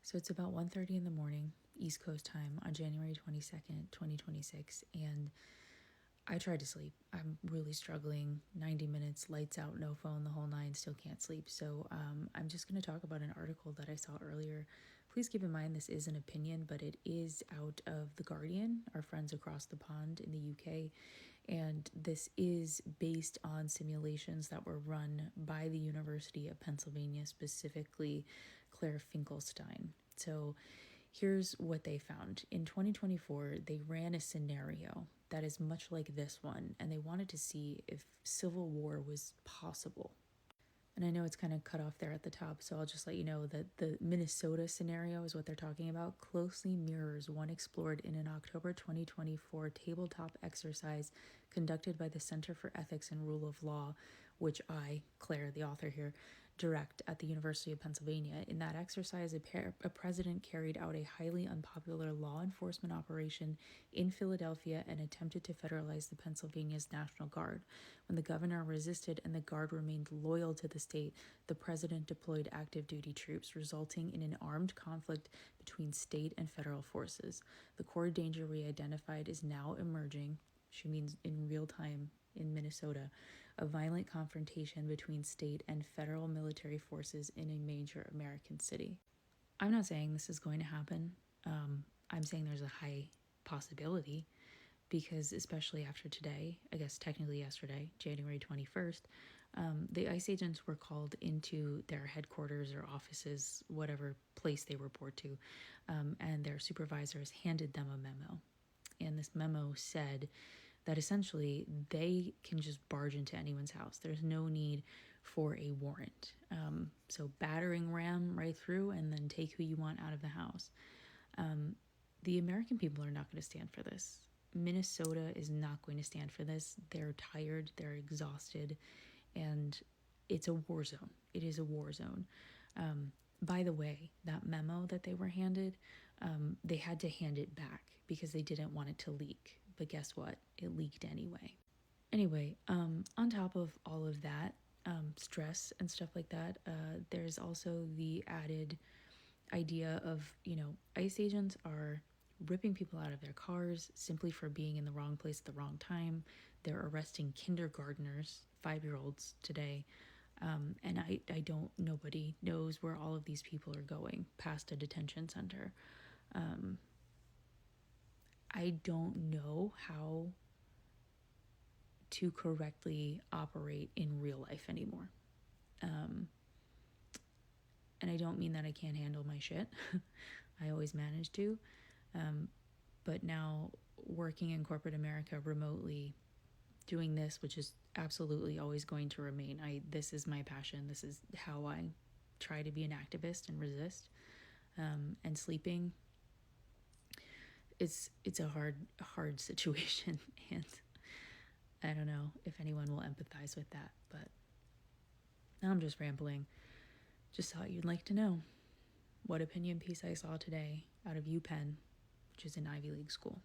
So it's about 1:30 in the morning, East Coast time, on January 22nd, 2026, and I tried to sleep. I'm really struggling. 90 minutes, lights out, no phone, the whole nine, still can't sleep. So I'm just going to talk about an article that I saw earlier. Please keep in mind this is an opinion, but it is out of The Guardian, our friends across the pond in the UK. And this is based on simulations that were run by the University of Pennsylvania, specifically Claire Finkelstein. So here's what they found. In 2024, they ran a scenario that is much like this one, and they wanted to see if civil war was possible. And I know it's kind of cut off there at the top, so I'll just let you know that the Minnesota scenario is what they're talking about, closely mirrors one explored in an October 2024 tabletop exercise conducted by the Center for Ethics and Rule of Law, which I, Claire, the author here, direct at the University of Pennsylvania. In that exercise, a president carried out a highly unpopular law enforcement operation in Philadelphia and attempted to federalize the Pennsylvania's National Guard. When the governor resisted and the Guard remained loyal to the state, the president deployed active duty troops, resulting in an armed conflict between state and federal forces. The core danger we identified is now emerging, she means in real time, in Minnesota, a violent confrontation between state and federal military forces in a major American city. I'm not saying this is going to happen. I'm saying there's a high possibility because, especially after today, I guess technically yesterday, January 21st, the ICE agents were called into their headquarters or offices, whatever place they report to, and their supervisors handed them a memo. And this memo said that essentially they can just barge into anyone's house. There's no need for a warrant. So battering ram right through and then take who you want out of the house. The American people are not going to stand for this. Minnesota is not going to stand for this. They're tired, they're exhausted, and it's a war zone. It is a war zone. By the way, that memo that they were handed, they had to hand it back because they didn't want it to leak. But guess what? It leaked anyway. Anyway, on top of all of that, stress and stuff like that, there's also the added idea of, ICE agents are ripping people out of their cars simply for being in the wrong place at the wrong time. They're arresting kindergartners, 5-year-olds today. And nobody knows where all of these people are going past a detention center. I don't know how to correctly operate in real life anymore. And I don't mean that I can't handle my shit. I always manage to. But now working in corporate America remotely, doing this, which is absolutely always going to remain. This is my passion. This is how I try to be an activist and resist. And sleeping, it's a hard situation, and I don't know if anyone will empathize with that, but now I'm just rambling. Just thought you'd like to know what opinion piece I saw today out of UPenn, which is an Ivy League school.